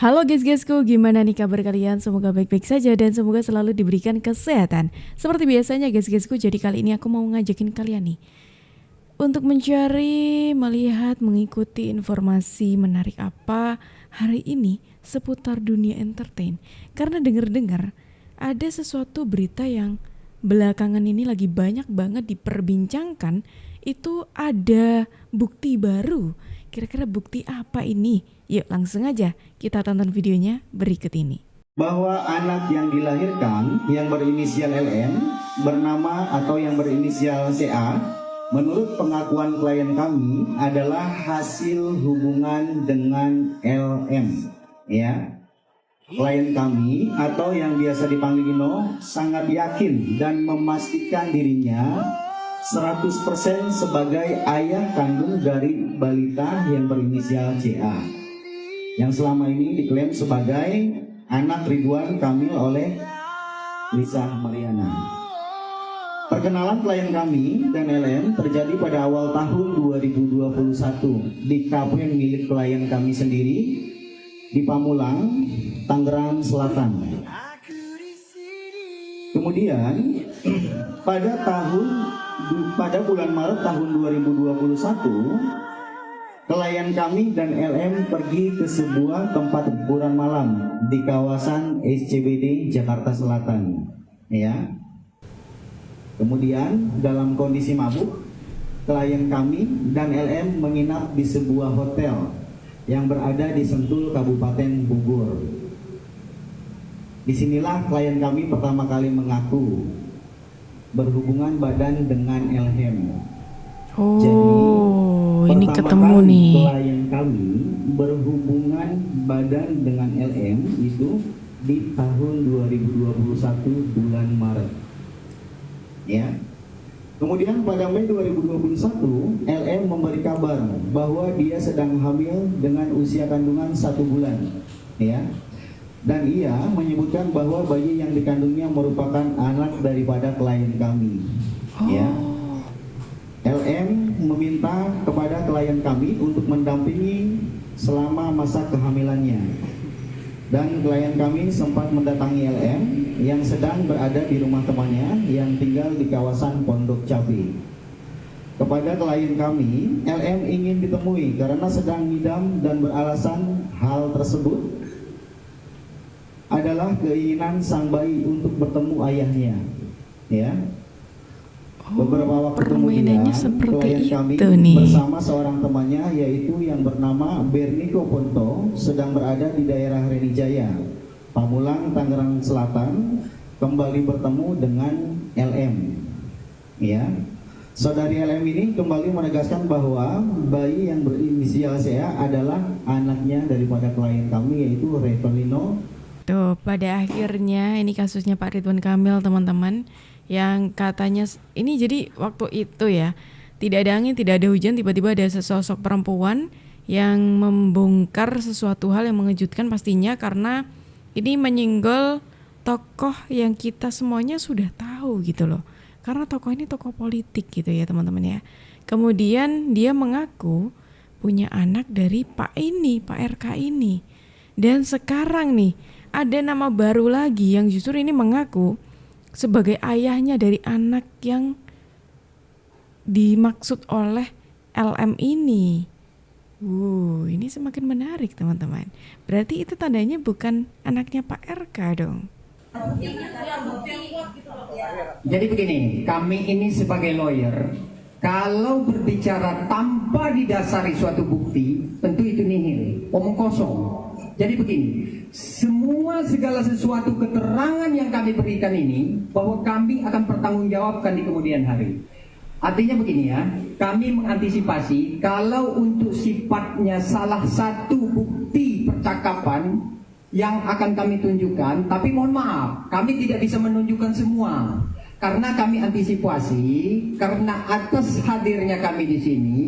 Halo guys-guysku, gimana nih kabar kalian? Semoga baik-baik saja dan semoga selalu diberikan kesehatan. Seperti biasanya guys-guysku, jadi kali ini aku mau ngajakin kalian nih untuk mencari, melihat, mengikuti informasi menarik apa hari ini seputar dunia entertain. Karena denger-dengar ada sesuatu berita yang belakangan ini lagi banyak banget diperbincangkan. Itu ada bukti baru. Kira-kira bukti apa ini? Yuk langsung aja kita tonton videonya berikut ini. Bahwa anak yang dilahirkan yang berinisial LN bernama atau yang berinisial CA menurut pengakuan klien kami adalah hasil hubungan dengan LM, ya. Klien kami atau yang biasa dipanggil Ino sangat yakin dan memastikan dirinya 100% sebagai ayah kandung dari balita yang berinisial CA yang selama ini diklaim sebagai anak Ridwan Kamil oleh Lisa Mariana. Perkenalan klien kami dan LM terjadi pada awal tahun 2021 di kafe milik klien kami sendiri di Pamulang, Tangerang Selatan. Kemudian pada bulan Maret tahun 2021 klien kami dan LM pergi ke sebuah tempat hiburan malam di kawasan SCBD Jakarta Selatan, ya. Kemudian dalam kondisi mabuk, klien kami dan LM menginap di sebuah hotel yang berada di Sentul, Kabupaten Bogor. Disinilah klien kami pertama kali mengaku berhubungan badan dengan LM. Oh, Jadi, ini ketemu nih. Klien kami berhubungan badan dengan LM itu di tahun 2021 bulan Maret. Ya. Kemudian pada Mei 2021, LM memberi kabar bahwa dia sedang hamil dengan usia kandungan 1 bulan. Ya. Dan ia menyebutkan bahwa bayi yang dikandungnya merupakan anak daripada klien kami. Ya. LM meminta kepada klien kami untuk mendampingi selama masa kehamilannya. Dan klien kami sempat mendatangi LM yang sedang berada di rumah temannya yang tinggal di kawasan Pondok Cabe. Kepada klien kami, LM ingin ditemui karena sedang ngidam dan beralasan hal tersebut adalah keinginan sang bayi untuk bertemu ayahnya. Ya. Beberapa waktu kemudian klien kami bersama seorang temannya yaitu yang bernama Berniko Ponto sedang berada di daerah Renijaya, Pamulang, Tangerang Selatan, kembali bertemu dengan LM. Ya, saudari LM ini kembali menegaskan bahwa bayi yang berinisial CA adalah anaknya daripada klien kami yaitu Revelino. Tuh, pada akhirnya ini kasusnya Pak Ridwan Kamil, teman-teman. Yang katanya ini jadi waktu itu ya, tidak ada angin, tidak ada hujan, tiba-tiba ada sesosok perempuan yang membongkar sesuatu hal yang mengejutkan pastinya, karena ini menyinggol tokoh yang kita semuanya sudah tahu gitu loh. Karena tokoh ini tokoh politik gitu ya teman-teman ya. Kemudian dia mengaku punya anak dari Pak RK ini. Dan sekarang nih ada nama baru lagi yang justru ini mengaku sebagai ayahnya dari anak yang dimaksud oleh LM ini. Ini semakin menarik teman-teman. Berarti itu tandanya bukan anaknya Pak RK dong. Jadi begini, kami ini sebagai lawyer, kalau berbicara tanpa didasari suatu bukti, tentu itu nihil, omong kosong. Jadi begini, segala sesuatu keterangan yang kami berikan ini, bahwa kami akan pertanggungjawabkan di kemudian hari. Artinya begini ya, kami mengantisipasi kalau untuk sifatnya salah satu bukti percakapan yang akan kami tunjukkan, tapi mohon maaf, kami tidak bisa menunjukkan semua. Karena kami antisipasi, karena atas hadirnya kami di sini,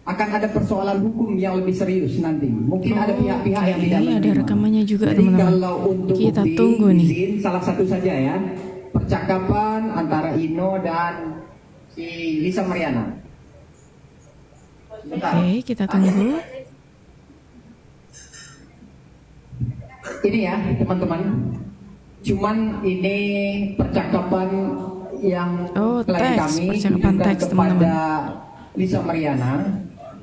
akan ada persoalan hukum yang lebih serius nanti. Mungkin ada pihak-pihak yang tidak menerima. Ada rekamannya juga. Jadi teman-teman. kalau untuk Kita bukti, tunggu nih. izin salah satu saja ya, percakapan antara Ino dan si Lisa Mariana. Oke, kita tunggu. Ini ya teman-teman, cuman ini percakapan yang klien kami percakapan tunjukkan teks, kepada teman-teman. Lisa Mariana.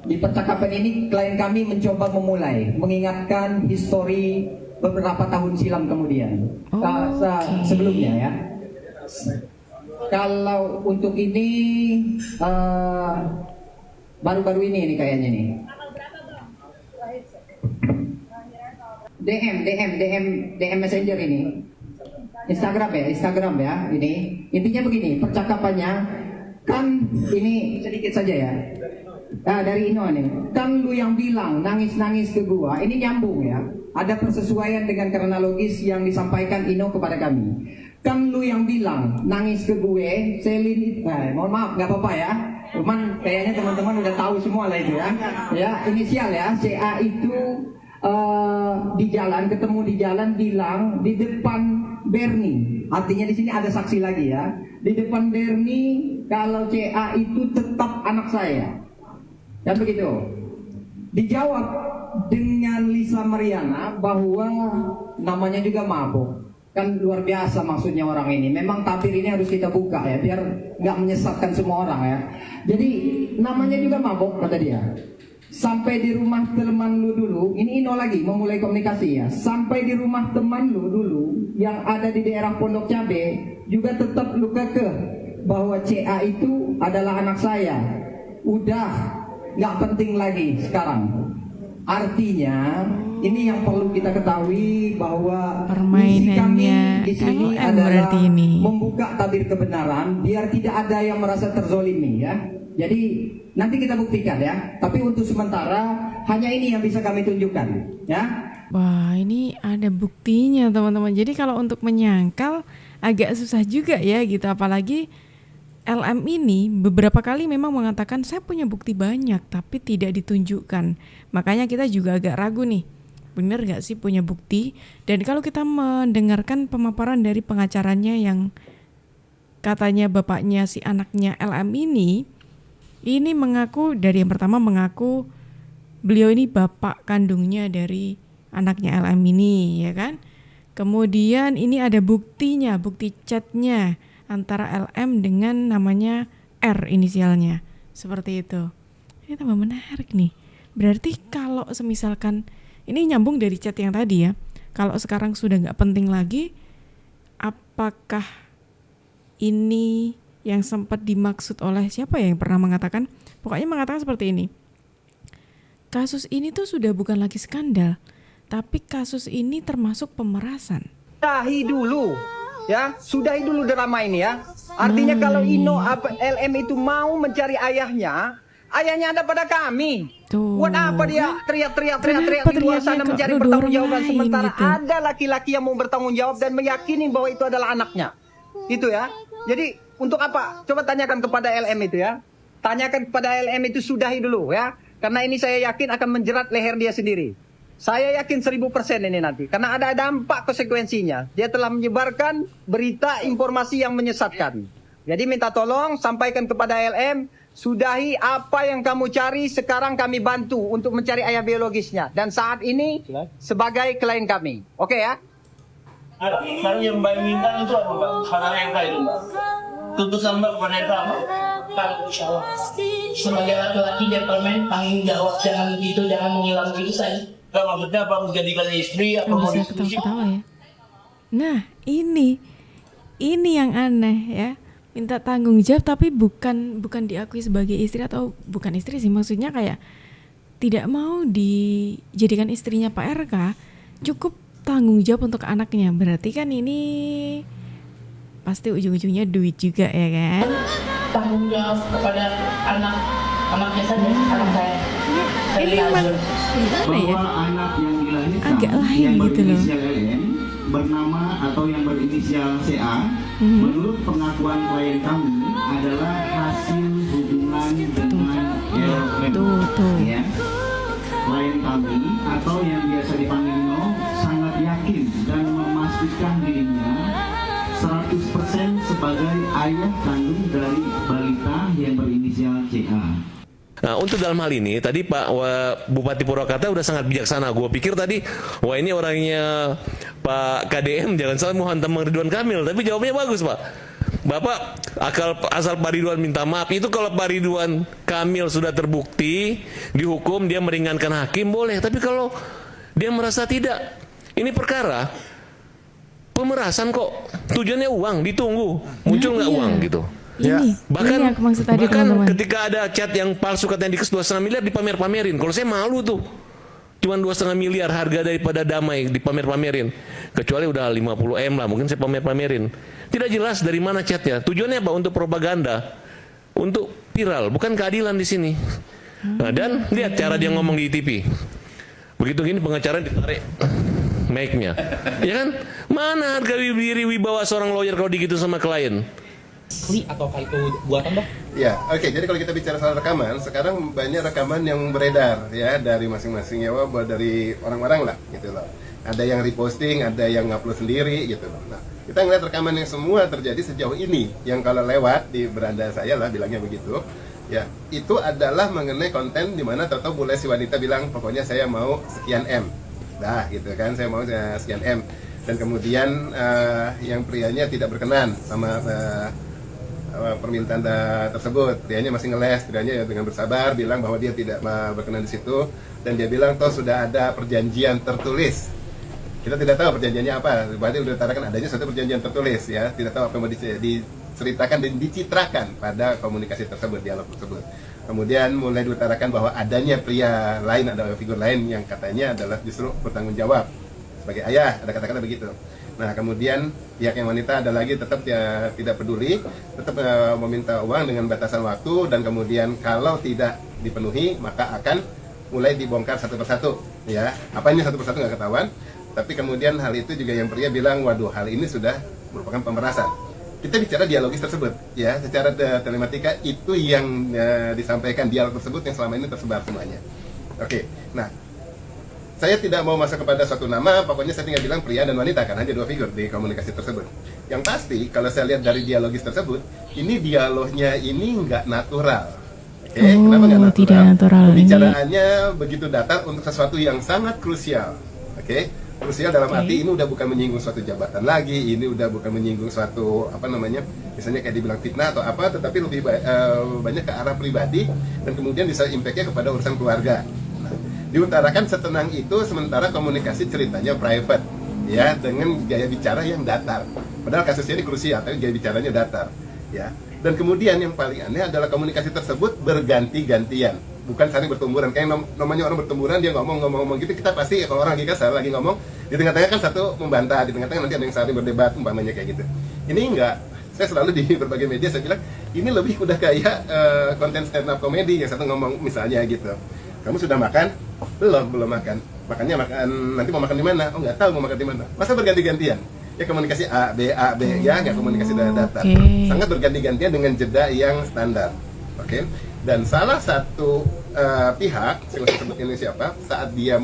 Di percakapan ini klien kami mencoba memulai mengingatkan histori beberapa tahun silam kemudian, sebelumnya ya. Kalau untuk ini baru-baru ini kayaknya nih. DM Messenger ini. Instagram ya ini. Intinya begini, percakapannya kan ini sedikit saja ya. Dari Ino nih. Kan lu yang bilang nangis-nangis ke gua, ini nyambung ya. Ada persesuaian dengan kronologis yang disampaikan Ino kepada kami. Kan lu yang bilang nangis ke gue, Selin, mohon maaf nggak apa-apa ya. Cuman kayaknya teman-teman udah tahu semua lah itu ya. Ya, inisial ya, CA itu di jalan, ketemu di jalan, bilang di depan Bernie. Artinya di sini ada saksi lagi ya. Di depan Bernie kalau CA itu tetap anak saya. Dan begitu. Dijawab dengan Lisa Mariana bahwa namanya juga mabuk. Kan luar biasa maksudnya orang ini. Memang tabir ini harus kita buka ya, biar nggak menyesatkan semua orang ya. Jadi namanya juga mabuk kata dia. Sampai di rumah teman lu dulu, ini Ino lagi memulai komunikasi ya. Sampai di rumah teman lu dulu yang ada di daerah Pondok Cabe juga tetap lu kekeh bahwa CA itu adalah anak saya. Udah nggak penting lagi sekarang. Artinya ini yang perlu kita ketahui bahwa misi kami di sini adalah membuka tabir kebenaran biar tidak ada yang merasa terzolimi ya. Jadi nanti kita buktikan ya. Tapi untuk sementara hanya ini yang bisa kami tunjukkan ya. Wah, ini ada buktinya teman-teman. Jadi kalau untuk menyangkal agak susah juga ya gitu. Apalagi LM ini beberapa kali memang mengatakan saya punya bukti banyak tapi tidak ditunjukkan. Makanya kita juga agak ragu nih. Benar gak sih punya bukti? Dan kalau kita mendengarkan pemaparan dari pengacaranya yang katanya bapaknya si anaknya LM ini mengaku, dari yang pertama mengaku beliau ini bapak kandungnya dari anaknya LM ini, ya kan? Kemudian ini ada buktinya, bukti chatnya antara LM dengan namanya R inisialnya, seperti itu. Ini tambah menarik nih. Berarti kalau semisalkan ini nyambung dari chat yang tadi ya, kalau sekarang sudah nggak penting lagi, apakah ini yang sempat dimaksud oleh siapa ya yang pernah mengatakan? Pokoknya mengatakan seperti ini. Kasus ini tuh sudah bukan lagi skandal, tapi kasus ini termasuk pemerasan. Sudahi dulu, ya, sudahi dulu drama ini ya. Artinya kalau Ino LM itu mau mencari ayahnya ada pada kami. Tuh, buat apa dia teriak-teriak di luar sana mencari pertanggungjawaban sementara gitu. Ada laki-laki yang mau bertanggung jawab dan meyakini bahwa itu adalah anaknya. Itu ya. Jadi untuk apa? Coba tanyakan kepada LM itu ya. Tanyakan kepada LM itu, sudahi dulu ya. Karena ini saya yakin akan menjerat leher dia sendiri. Saya yakin 1000% ini nanti. Karena ada dampak konsekuensinya. Dia telah menyebarkan berita informasi yang menyesatkan. Jadi minta tolong sampaikan kepada LM, sudahi apa yang kamu cari, sekarang kami bantu untuk mencari ayah biologisnya. Dan saat ini sebagai klien kami. Oke ya? Sekarang yang Mbak inginkan itu apa Mbak? Hal yang kayak itu Mbak? Tuntutan Mbak kepada apa? Kalau insya Allah sebagai laki-laki gentleman tanggung jawab, jangan begitu, jangan menghilang diri saya. Nggak, maksudnya apa? Menjadikan istri apa mau bisa ketawa-ketawa ya. Nah ini yang aneh ya. Minta tanggung jawab tapi bukan diakui sebagai istri, atau bukan istri sih, maksudnya kayak tidak mau dijadikan istrinya Pak RK, cukup tanggung jawab untuk anaknya. Berarti kan ini pasti ujung-ujungnya duit juga ya kan? Tanggung jawab kepada anaknya saja, anak saya. Ini memang gimana ya? Anak yang dilahirkan agak lain yang gitu loh. berinisial LN bernama atau yang berinisial CA, menurut pengakuan klien kami adalah hasil hubungan dengan LM. Ya. Klien kami atau yang biasa dipanggil No sangat yakin dan memastikan dirinya 100% sebagai ayah kandung dari balita yang berinisial CA. Nah, untuk dalam hal ini tadi Pak Bupati Purwakarta udah sangat bijaksana. Gue pikir tadi, wah ini orangnya Pak KDM jangan salah mau hantam Ridwan Kamil, tapi jawabnya bagus Pak. Bapak asal Pak Ridwan minta maaf, itu kalau Pak Ridwan Kamil sudah terbukti dihukum, dia meringankan hakim boleh, tapi kalau dia merasa tidak, ini perkara pemerasan kok, tujuannya uang, ditunggu muncul nggak uang gitu. Ini Bahkan, aku maksud tadi bahkan teman-teman. ketika ada chat yang palsu katanya dikes 2,5 miliar dipamer-pamerin, kalau saya malu tuh. Cuman 2,5 miliar harga daripada damai dipamer-pamerin. Kecuali udah 50 M lah, mungkin saya pamer-pamerin. Tidak jelas dari mana chatnya. Tujuannya apa? Untuk propaganda, untuk viral, bukan keadilan di sini. Nah, dan lihat cara dia ngomong di TV. Begitu gini pengacara ditarik mic-nya. Ya kan? Mana harga diri wibawa seorang lawyer kalau digitu sama klien? Asli ataukah itu buatan Dok? Ya, oke. Jadi kalau kita bicara soal rekaman, sekarang banyak rekaman yang beredar ya dari masing-masing ya, dari orang-orang lah gitu loh. Ada yang reposting, ada yang ngupload sendiri gitu loh. Nah, kita ngeliat rekaman yang semua terjadi sejauh ini, yang kalau lewat di beranda saya lah bilangnya begitu, ya itu adalah mengenai konten di mana tahu-tahu boleh si wanita bilang pokoknya saya mau sekian M, dah gitu kan, saya mau sekian M, dan kemudian yang prianya tidak berkenan sama permintaan tersebut, prianya masih ngeles, prianya ya dengan bersabar bilang bahwa dia tidak berkenan di situ, dan dia bilang toh sudah ada perjanjian tertulis. Kita tidak tahu perjanjiannya apa, berarti sudah ditarakan adanya suatu perjanjian tertulis ya, tidak tahu apa yang mau diceritakan dan dicitrakan pada komunikasi tersebut, dialog tersebut. Kemudian mulai diutarakan bahwa adanya pria lain, ada figur lain yang katanya adalah justru bertanggung jawab sebagai ayah, ada kata-kata begitu. Nah, kemudian pihak yang wanita ada lagi tetap ya, tidak peduli, tetap meminta uang dengan batasan waktu, dan kemudian kalau tidak dipenuhi maka akan mulai dibongkar satu persatu ya. Apanya satu persatu nggak ketahuan, tapi kemudian hal itu juga yang pria bilang, waduh hal ini sudah merupakan pemerasan. Kita bicara dialogis tersebut ya, secara telematika itu yang disampaikan, dialog tersebut yang selama ini tersebar semuanya. Oke, nah saya tidak mau masuk kepada suatu nama, pokoknya saya tinggal bilang pria dan wanita, kan hanya dua figur di komunikasi tersebut. Yang pasti, kalau saya lihat dari dialogis tersebut, ini dialognya ini nggak natural. Oke, kenapa nggak natural? Tidak natural. Pembicaraannya begitu datar untuk sesuatu yang sangat krusial. Oke, krusial dalam arti ini udah bukan menyinggung suatu jabatan lagi, ini udah bukan menyinggung suatu apa namanya, misalnya kayak dibilang fitnah atau apa, tetapi lebih banyak ke arah pribadi, dan kemudian bisa impact-nya kepada urusan keluarga. Diutarakan setenang itu, sementara komunikasi ceritanya private ya, dengan gaya bicara yang datar, padahal kasusnya ini krusial tapi gaya bicaranya datar ya. Dan kemudian yang paling aneh adalah komunikasi tersebut berganti-gantian, bukan saling bertumburan. Kayak namanya orang bertumburan, dia ngomong gitu, kita pasti ya, kalau orang lagi kasar lagi ngomong, di tengah-tengah kan satu membantah, di tengah-tengah nanti ada yang saling berdebat umpamanya kayak gitu. Ini enggak, saya selalu di berbagai media saya bilang ini lebih udah kayak konten stand up comedy, yang satu ngomong misalnya gitu, kamu sudah makan? Belum makan. Makanya makan, nanti mau makan di mana? Oh nggak tahu mau makan di mana. Masa berganti-gantian? Ya komunikasi A, B, ya nggak komunikasi datar. Sangat berganti-gantian dengan jeda yang standar. Oke. Dan salah satu pihak, saya sebut ini siapa, saat dia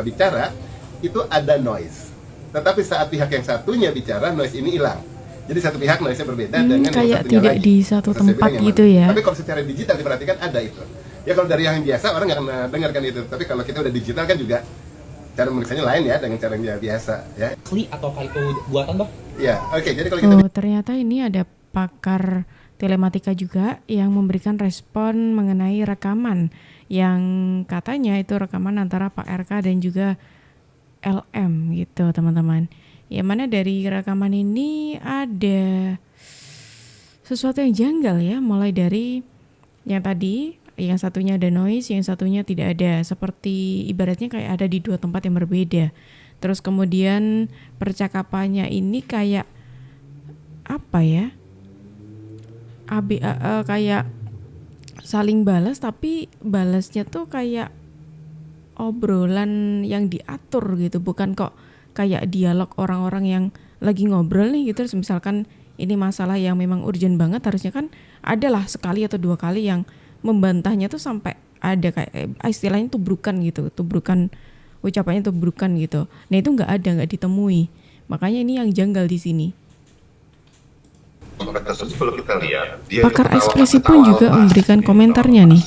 bicara, itu ada noise. Tetapi saat pihak yang satunya bicara, noise ini hilang. Jadi satu pihak noise-nya berbeda dengan kayak yang satunya tidak lagi. di satu Terus saya tempat bilang gitu ya. Tapi kalau secara digital diperhatikan ada itu. Ya kalau dari yang biasa orang nggak akan dengarkan itu. Tapi kalau kita udah digital kan juga cara memeriksanya lain ya dengan cara yang biasa ya. Asli ataukah itu buatan Dok? Ya, oke. Jadi kalau kita ternyata ini ada pakar telematika juga yang memberikan respon mengenai rekaman yang katanya itu rekaman antara Pak RK dan juga LM gitu teman-teman. Yang mana dari rekaman ini ada sesuatu yang janggal ya, mulai dari yang tadi, yang satunya ada noise, yang satunya tidak ada, seperti ibaratnya kayak ada di dua tempat yang berbeda. Terus kemudian percakapannya ini kayak apa ya, kayak saling balas, tapi balasnya tuh kayak obrolan yang diatur gitu, bukan kok kayak dialog orang-orang yang lagi ngobrol nih gitu. Terus misalkan ini masalah yang memang urgent banget, harusnya kan adalah sekali atau dua kali yang membantahnya tuh sampai ada kayak istilahnya tubrukan gitu, tubrukan ucapannya tubrukan gitu. Nah itu nggak ada, nggak ditemui. Makanya ini yang janggal di sini. Kalau kita lihat, Pakar ekspresi pun juga memberikan komentarnya nih.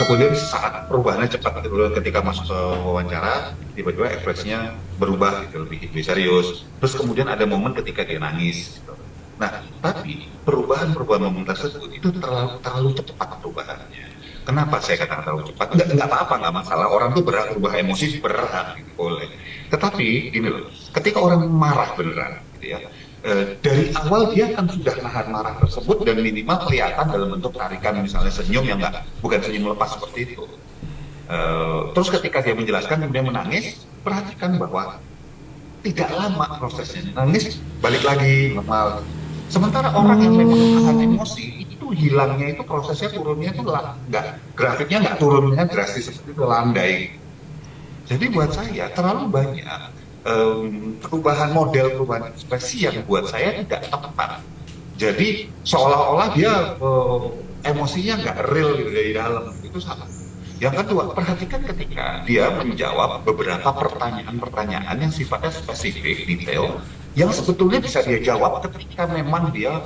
Kemudian saat perubahannya cepat ketika masuk ke wawancara, tiba-tiba ekspresinya berubah gitu, lebih serius. Terus kemudian ada momen ketika dia nangis gitu. Nah, tapi perubahan momen tersebut itu terlalu cepat perubahannya. Kenapa saya katakan terlalu cepat? Nggak apa-apa, nggak masalah. Orang tuh berhak berubah emosi, berhak gitu, boleh. Tetapi gini loh, ketika orang marah beneran gitu ya, dari awal dia kan sudah nahan marah tersebut dan minimal kelihatan dalam bentuk tarikan misalnya senyum yang bukan senyum lepas seperti itu. Terus ketika dia menjelaskan kemudian menangis, perhatikan bahwa tidak lama prosesnya, nangis balik lagi normal. Sementara orang yang memang menahan emosi itu hilangnya itu prosesnya turunnya itu grafiknya nggak turunnya drastis seperti itu, landai. Jadi buat saya terlalu banyak perubahan ekspresi yang buat saya tidak tepat. Jadi seolah-olah dia emosinya nggak real gitu dari dalam, itu salah. Yang kedua, perhatikan ketika dia menjawab beberapa pertanyaan-pertanyaan yang sifatnya spesifik, detail, yang sebetulnya bisa dia jawab ketika memang dia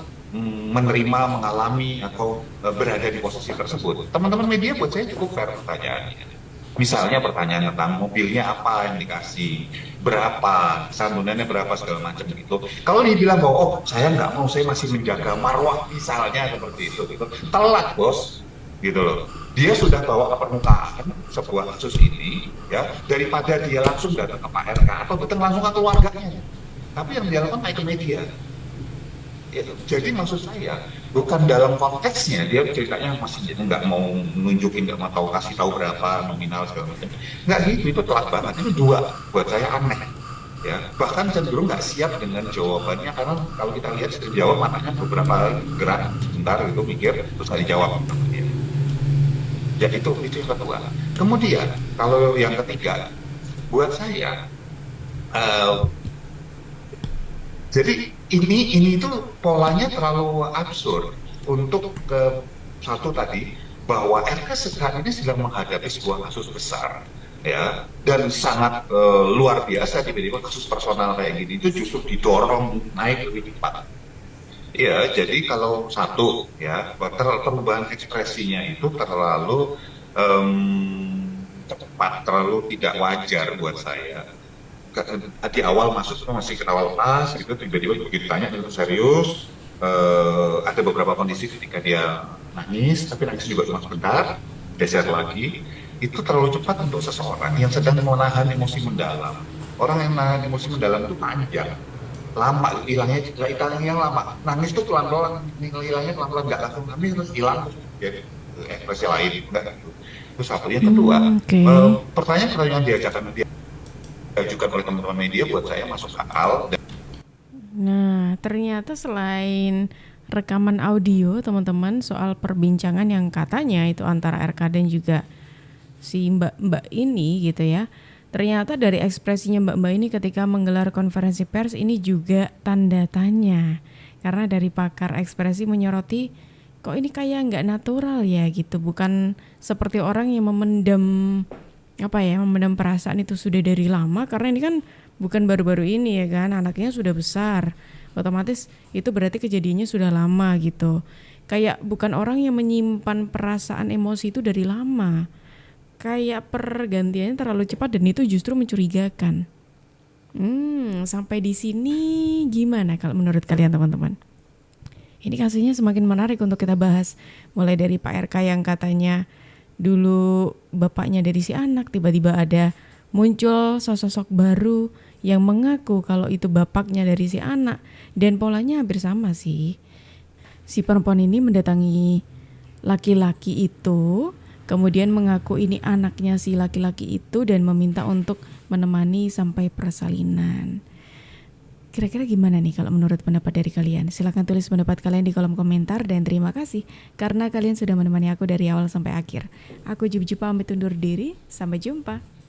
menerima, mengalami, atau berada di posisi tersebut. Teman-teman media buat saya cukup fair pertanyaannya. Misalnya pertanyaan tentang mobilnya apa yang dikasih, berapa, santunannya berapa, segala macam gitu. Kalau dia bilang bahwa, oh saya nggak mau, saya masih menjaga marwah misalnya seperti itu, gitu. Telat bos, gitu loh. Dia sudah bawa ke permukaan sebuah kasus ini, ya, daripada dia langsung datang ke Pak RK atau datang langsung ke keluarganya. Tapi yang dia lakukan naik ke media. Jadi maksud saya bukan dalam konteksnya dia ceritanya masih nggak mau nunjukin, nggak mau kasih tahu berapa nominal segala macam, nggak gitu, itu telat banget. Itu dua buat saya aneh ya, bahkan cenderung nggak siap dengan jawabannya, karena kalau kita lihat jawab matanya beberapa gerak sebentar gitu mikir terus nggak dijawab dia. Ya itu yang kedua. Kemudian kalau yang ketiga buat saya jadi ini itu polanya terlalu absurd untuk ke satu tadi, bahwa RK sekarang ini sedang menghadapi sebuah kasus besar ya, dan sangat luar biasa. Tiba-tiba kasus personal kayak gini itu justru didorong naik lebih cepat. Ya, jadi kalau satu ya perubahan ekspresinya itu terlalu cepat, terlalu tidak wajar buat saya. Di awal masuknya masih ketawa lepas gitu, tiba-tiba begitu ditanya itu serius. Ada beberapa kondisi ketika dia nangis, tapi nangis juga cuma sebentar, geser lagi. Itu terlalu cepat untuk seseorang yang sedang menahan emosi mendalam. Orang yang menahan emosi mendalam itu panjang, lama hilangnya lama. Nangis itu pelan-pelan, hilangnya pelan-pelan, nggak langsung nangis terus hilang, jadi ekspresi lain enggak gitu. Terus apa yang kedua, pertanyaan diajukan oleh teman-teman media buat saya masuk akal. Nah, ternyata selain rekaman audio teman-teman soal perbincangan yang katanya itu antara RK dan juga si mbak ini gitu ya, ternyata dari ekspresinya mbak ini ketika menggelar konferensi pers ini juga tanda tanya, karena dari pakar ekspresi menyoroti kok ini kayak nggak natural ya gitu, bukan seperti orang yang memendam perasaan itu sudah dari lama, karena ini kan bukan baru-baru ini ya kan, anaknya sudah besar, otomatis itu berarti kejadiannya sudah lama gitu. Kayak bukan orang yang menyimpan perasaan emosi itu dari lama, kayak pergantiannya terlalu cepat dan itu justru mencurigakan. Sampai di sini gimana kalau menurut kalian teman-teman? Ini kasusnya semakin menarik untuk kita bahas, mulai dari Pak RK yang katanya dulu bapaknya dari si anak, tiba-tiba ada muncul sosok baru yang mengaku kalau itu bapaknya dari si anak, dan polanya hampir sama sih. Si perempuan ini mendatangi laki-laki itu, kemudian mengaku ini anaknya si laki-laki itu dan meminta untuk menemani sampai persalinan. Kira-kira gimana nih kalau menurut pendapat dari kalian? Silahkan tulis pendapat kalian di kolom komentar, dan terima kasih karena kalian sudah menemani aku dari awal sampai akhir. Aku Jup pamit undur diri, sampai jumpa.